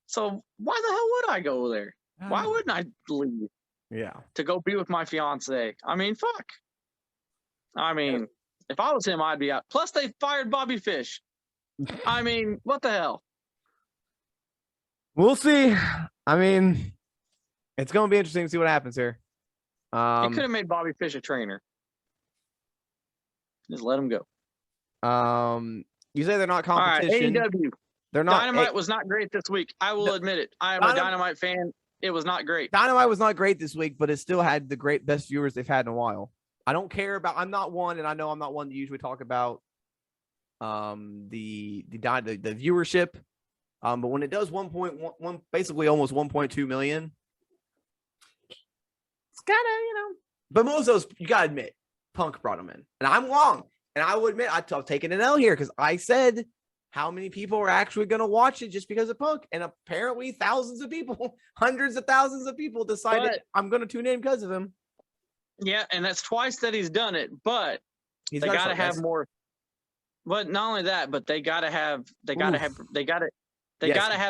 So why the hell would I go there? Why wouldn't I leave? Yeah. To go be with my fiance. I mean, fuck. I mean, if I was him, I'd be out. Plus, they fired Bobby Fish. I mean, what the hell? We'll see. I mean, it's going to be interesting to see what happens here. It could have made Bobby Fish a trainer. Just let him go. You say they're not competition. All right, AEW. They're not. Dynamite was not great this week. I will admit it. I am a Dynamite fan. It was not great. Dynamite was not great this week, but it still had the best viewers they've had in a while. I don't care about. I'm not one, and I know I'm not one to usually talk about the viewership. But when it does 1.1, basically almost 1.2 million, it's gotta, But most of those, you gotta admit, Punk brought them in, and I'm wrong, and I will admit I've taken an L here because I said how many people are actually going to watch it just because of Punk, and apparently thousands of people, hundreds of thousands of people decided I'm going to tune in because of him. Yeah, and that's twice that he's done it, but they got to have more. But not only that, but they got to have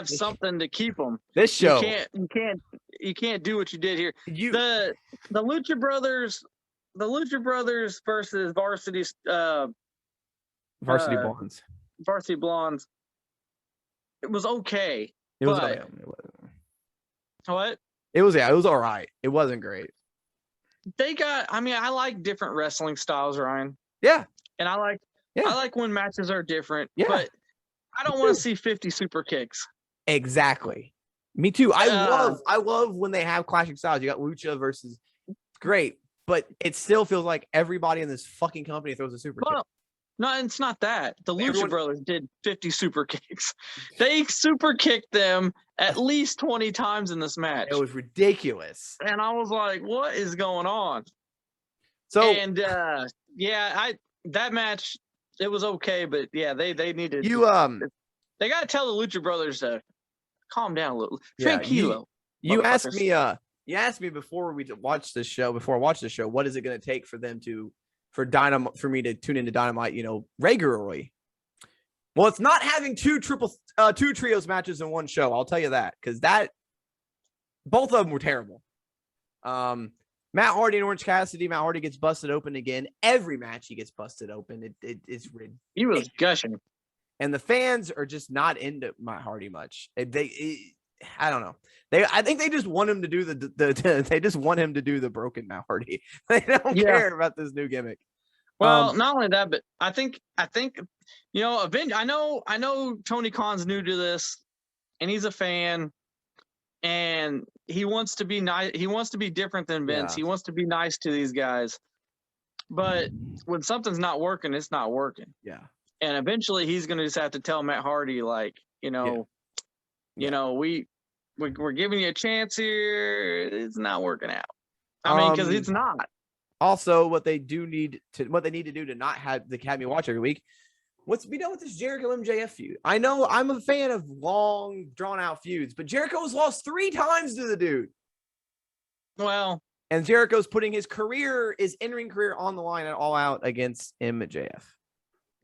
something to keep them. This show, you can't do what you did here. The Lucha Brothers versus Varsity Blondes. Varsity Blondes. It was okay. It was what? It was all right. It wasn't great. I like different wrestling styles, Ryan. Yeah. And I like when matches are different. Yeah. But I don't want to see 50 super kicks. Exactly. Me too. I love when they have clashing styles. You got Lucha versus great, but it still feels like everybody in this fucking company throws a super kick. No, it's not that. The Lucha Brothers did 50 super kicks. They super kicked them at least 20 times in this match. It was ridiculous. And I was like, what is going on? So, and that match, it was okay, but yeah, they needed they got to tell the Lucha Brothers to calm down a little. Tranquilo. You asked me before I watched the show, what is it going to take for them for me to tune into Dynamite, regularly? Well, it's not having two trios matches in one show. I'll tell you that, because both of them were terrible. Matt Hardy and Orange Cassidy. Matt Hardy gets busted open again. Every match he gets busted open. It's ridiculous. He was gushing, and the fans are just not into Matt Hardy much. I don't know. I think they just want him to do they just want him to do the broken Matt Hardy. They don't care about this new gimmick. Well, not only that, but I think I know Tony Khan's new to this, and he's a fan, and he wants to be nice. He wants to be different than Vince. He wants to be nice to these guys. But when something's not working, it's not working. Yeah. And eventually he's going to just have to tell Matt Hardy, we're giving you a chance here. It's not working out. I mean, because it's not. Also, what they need to do to not have me watch every week, Let's be done with this Jericho MJF feud. I know I'm a fan of long, drawn-out feuds, but Jericho's lost 3 times to the dude. Well, and Jericho's putting his in-ring career on the line at All Out against MJF.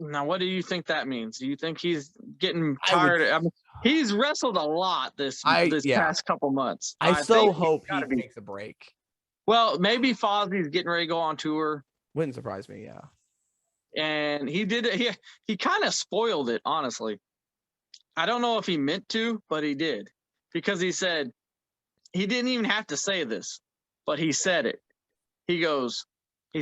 now what do you think that means? Do you think he's getting tired? I mean, he's wrestled a lot this past couple months. I so hope he takes a break. Well, maybe Fozzie's getting ready to go on tour. Wouldn't surprise me, yeah. And he did it. He kind of spoiled it, honestly. I don't know if he meant to, but he did. Because he said, he didn't even have to say this, but he said it. He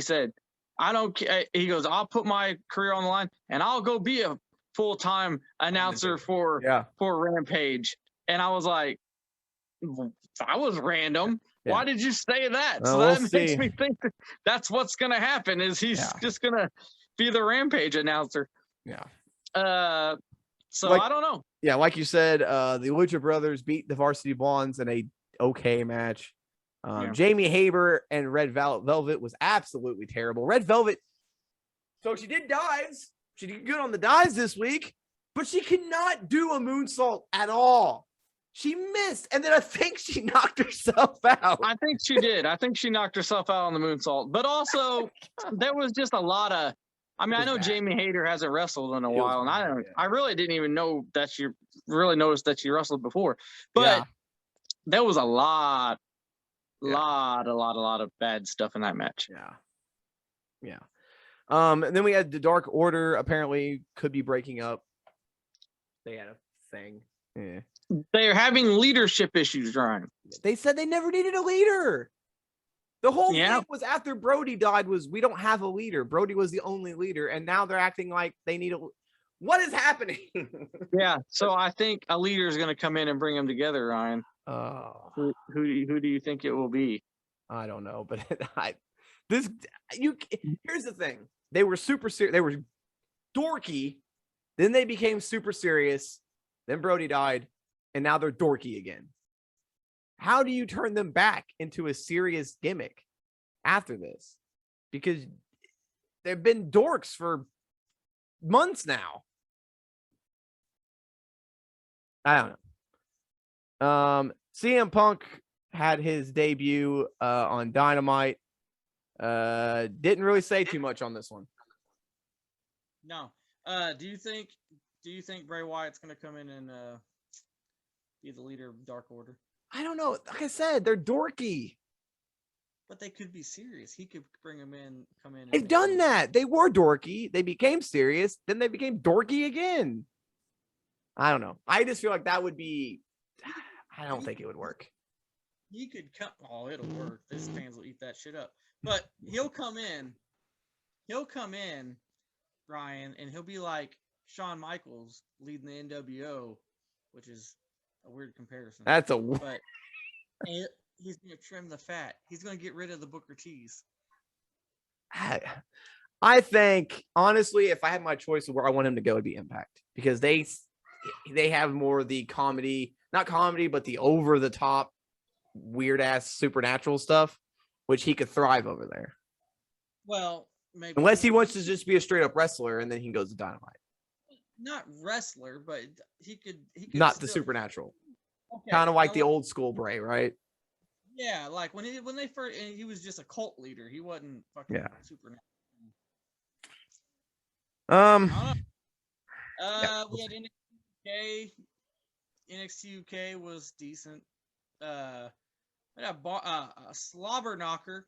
said, I don't care. He goes, I'll put my career on the line and I'll go be a full-time announcer for Rampage. And I was like, that was random. Yeah. Why did you say that? So that makes me think that's what's going to happen is he's just going to be the Rampage announcer. Yeah. So I don't know. Yeah, like you said, the Lucha Brothers beat the Varsity Blondes in a okay match. Jamie Haber and Red Velvet was absolutely terrible. Red Velvet, so she did dives. She did good on the dives this week, but she could not do a moonsault at all. She missed, and then I think she knocked herself out. I think she did. I think she knocked herself out on the moonsault. But also, there was just a lot of. I mean, I know Jamie Hayter hasn't wrestled in a while, and I really didn't even know that she really noticed that she wrestled before. But there was a lot of bad stuff in that match. Yeah. And then we had the Dark Order. Apparently, could be breaking up. They had a thing. Yeah. They're having leadership issues, Ryan. They said they never needed a leader. The whole thing was after Brody died was we don't have a leader. Brody was the only leader, and now they're acting like they need a. What is happening? Yeah, so I think a leader is going to come in and bring them together, Ryan. Who do you think it will be? I don't know, but here's the thing: they were super serious. They were dorky. Then they became super serious. Then Brody died, and now they're dorky again. How do you turn them back into a serious gimmick after this? Because they've been dorks for months now. I don't know. CM Punk had his debut on Dynamite. Didn't really say too much on this one. No. Do you think Bray Wyatt's going to come in and be the leader of Dark Order? I don't know. Like I said, they're dorky. But they could be serious. He could bring them in, come in. They've done that. They were dorky. They became serious. Then they became dorky again. I don't know. I just feel like that would be. I don't think it would work. He could come. Oh, it'll work. This fans will eat that shit up. But he'll come in. Ryan, and he'll be like Shawn Michaels leading the NWO, which is a weird comparison. But he's going to trim the fat. He's going to get rid of the Booker T's. I think, honestly, if I had my choice of where I want him to go, it'd be Impact. Because they have more of the comedy, not comedy, but the over-the-top, weird-ass supernatural stuff, which he could thrive over there. Well, maybe. Unless he wants to just be a straight-up wrestler, and then he goes to Dynamite. Not wrestler, but he could not the supernatural. Okay, kind of like the old school Bray, right? Yeah, like when they first, and he was just a cult leader. He wasn't fucking supernatural. We had NXT UK. NXT UK was decent. We had a slobber knocker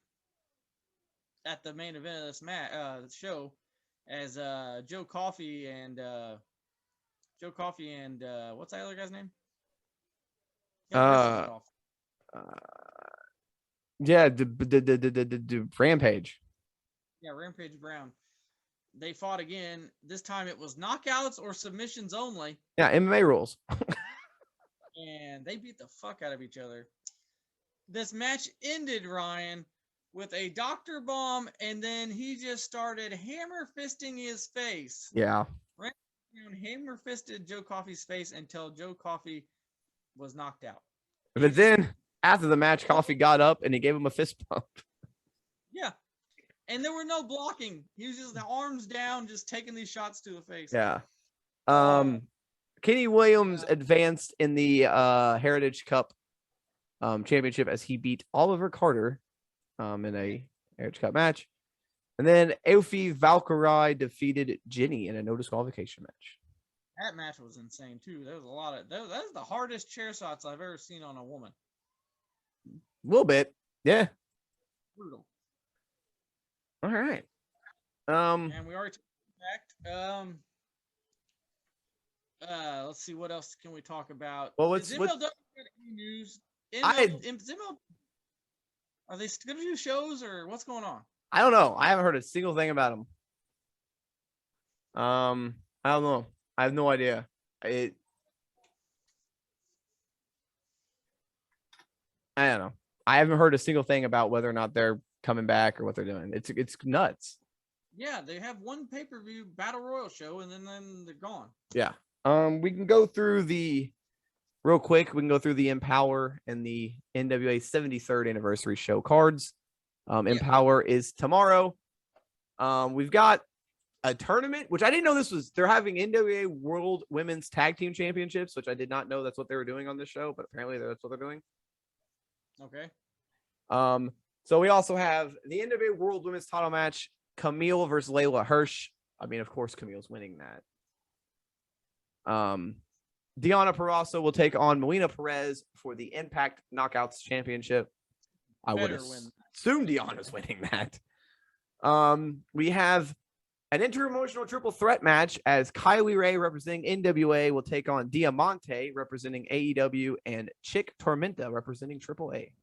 at the main event of this show. As Joe Coffey and what's that other guy's name? The Rampage. Yeah, Rampage Brown. They fought again. This time it was knockouts or submissions only. Yeah, MMA rules. And they beat the fuck out of each other. This match ended, Ryan, with a doctor bomb, and then he just started hammer fisting his face. Yeah. Hammer fisted Joe Coffey's face until Joe Coffey was knocked out. But then after the match, Coffey got up and he gave him a fist bump. Yeah. And there were no blocking. He was just the arms down, just taking these shots to the face. Yeah. Oh. Kenny Williams Yeah. advanced in the Heritage Cup championship as he beat Oliver Carter in a Heritage Cup match. And then Eofi Valkyrie defeated Ginny in a no disqualification match. That match was insane too. There was a lot of that was the hardest chair shots I've ever seen on a woman. A little bit. Yeah. Brutal. All right. And we already talked let's see, what else can we talk about? Well, Is MLW got any news? Are they going to do shows or what's going on? I don't know. I haven't heard a single thing about them. I don't know. I have no idea. I don't know. I haven't heard a single thing about whether or not they're coming back or what they're doing. It's nuts. Yeah, they have one pay-per-view battle royal show and then they're gone. Yeah. We can go through the real quick. We can go through the Empower and the NWA 73rd anniversary show cards. Empower is tomorrow. We've got a tournament, which I didn't know this was. They're having NWA World Women's Tag Team Championships, which I did not know that's what they were doing on this show, but apparently that's what they're doing. Okay. So we also have the NWA World Women's Title match: Camille versus Layla Hirsch. I mean, of course, Camille's winning that. Deonna Purrazzo will take on Melina Perez for the Impact Knockouts Championship. I would assume Deonna's winning that. We have an inter-emotional triple threat match as Kylie Ray representing NWA will take on Diamante representing AEW and Chick Tormenta representing AAA.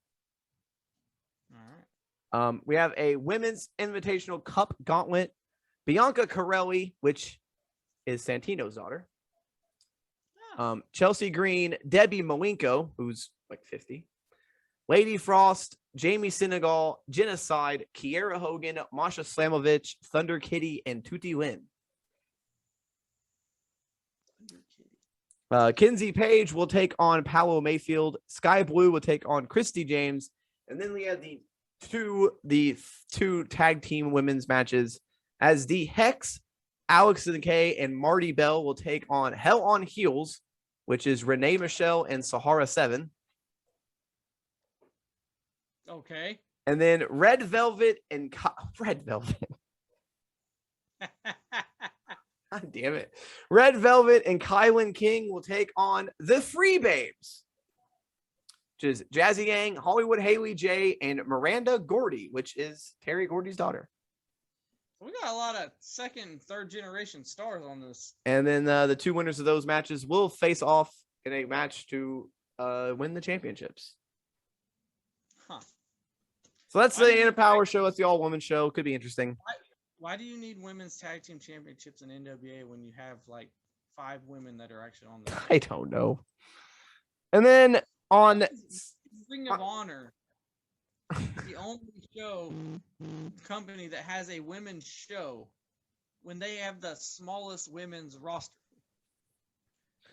All right. We have a women's invitational cup gauntlet. Bianca Corelli, which is Santino's daughter. Chelsea Green, Debbie Malenko, who's like 50. Lady Frost, Jamie Senegal, Genocide, Kiera Hogan, Masha Slamovich, Thunder Kitty, and Tutti Lynn. Kinsey Page will take on Paolo Mayfield. Sky Blue will take on Christy James. And then we have the two tag team women's matches as the Hex, Alex and Kay, and Marty Bell will take on Hell on Heels, which is Renee Michelle and Sahara 7. Okay. And then Red Velvet and Red Velvet. God damn it. Red Velvet and Kylan King will take on the Free Babes, which is Jazzy Gang, Hollywood Haley J, and Miranda Gordy, which is Terry Gordy's daughter. We got a lot of second and third generation stars on this. And then the two winners of those matches will face off in a match to win the championships. Huh. So that's the Interpower show. That's the all-woman show. Could be interesting. Why do you need women's tag team championships in NWA when you have like 5 women that are actually on there? I don't know. And then on Ring of Honor, the only show company that has a women's show when they have the smallest women's roster.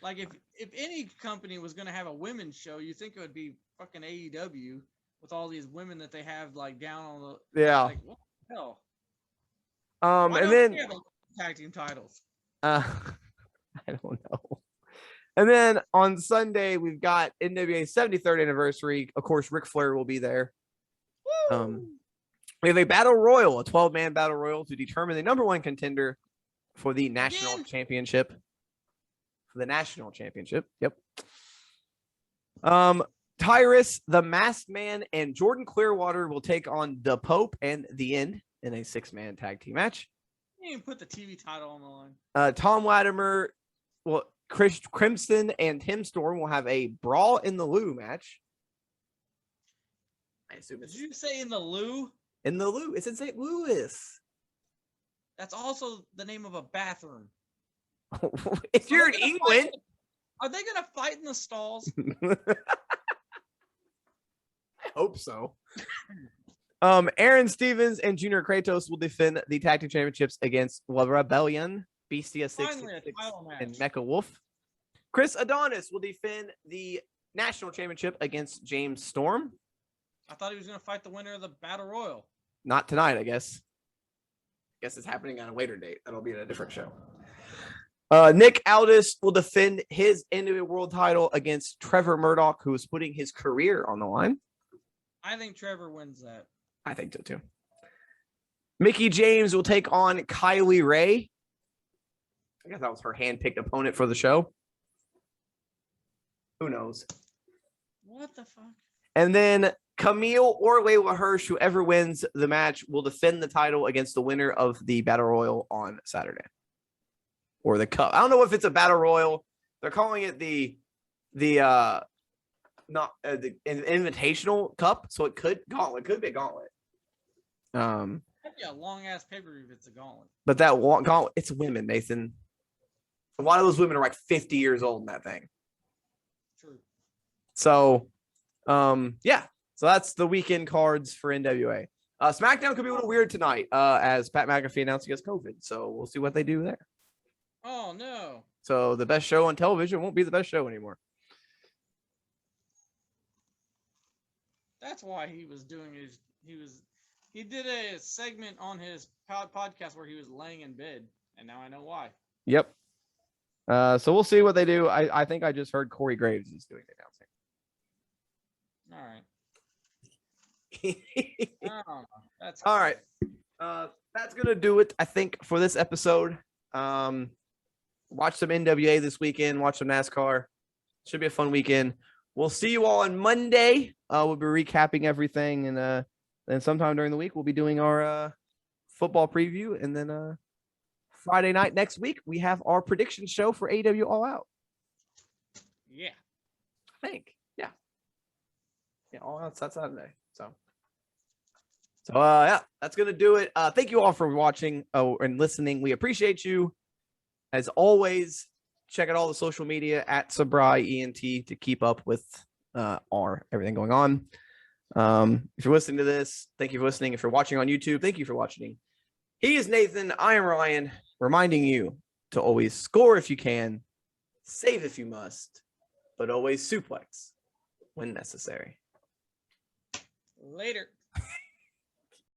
Like if any company was going to have a women's show, you think it would be fucking AEW with all these women that they have like down on the like what the hell? Why and then they have tag team titles. I don't know. And then on Sunday we've got NWA 73rd anniversary. Of course, Ric Flair will be there. We have a battle royal, a 12-man battle royal to determine the number 1 contender for the national championship. For the national championship. Yep. Tyrus, the Masked Man, and Jordan Clearwater will take on the Pope and the End in a 6-man tag team match. You didn't put the TV title on the line. Tom Latimer, Chris Crimson and Tim Storm will have a Brawl in the Lou match. I assume Did you say in the Lou? In the Lou. It's in St. Louis. That's also the name of a bathroom. If you're in England. Are they going to fight in the stalls? I hope so. Aaron Stevens and Junior Kratos will defend the tag team championships against La Rebellion, Bestia 666, and Mecha Wolf. Chris Adonis will defend the national championship against James Storm. I thought he was going to fight the winner of the Battle Royal. Not tonight, I guess. guess it's happening on a later date. That'll be in a different show. Nick Aldis will defend his NWA World title against Trevor Murdoch, who is putting his career on the line. I think Trevor wins that. I think so too. Mickey James will take on Kylie Ray. I guess that was her hand-picked opponent for the show. Who knows? What the fuck? And then Camille or Layla Hirsch, whoever wins the match, will defend the title against the winner of the Battle Royal on Saturday. Or the Cup. I don't know if it's a Battle Royal. They're calling it the Invitational Cup, so it could be a gauntlet. That'd be a long ass pay-per-view if it's a gauntlet. But that gauntlet, it's women, Nathan. A lot of those women are like 50 years old in that thing. True. So, yeah. So that's the weekend cards for NWA. SmackDown could be a little weird tonight, as Pat McAfee announced he has COVID. So we'll see what they do there. Oh no. So the best show on television won't be the best show anymore. That's why he was doing he did a segment on his podcast where he was laying in bed, and now I know why. Yep. So we'll see what they do. I think I just heard Corey Graves is doing the announcing. All right. That's all right. That's gonna do it, I think, for this episode. Watch some NWA this weekend. Watch some NASCAR. Should be a fun weekend. We'll see you all on Monday. We'll be recapping everything, and then sometime during the week we'll be doing our football preview, and then Friday night next week we have our prediction show for AEW All Out. Yeah, I think. Yeah, All Out's that Saturday. So yeah, that's gonna do it. Thank you all for watching and listening. We appreciate you. As always, check out all the social media at Sabri ENT to keep up with everything going on. If you're listening to this, thank you for listening. If you're watching on YouTube, thank you for watching. He is Nathan. I am Ryan, reminding you to always score if you can, save if you must, but always suplex when necessary. Later.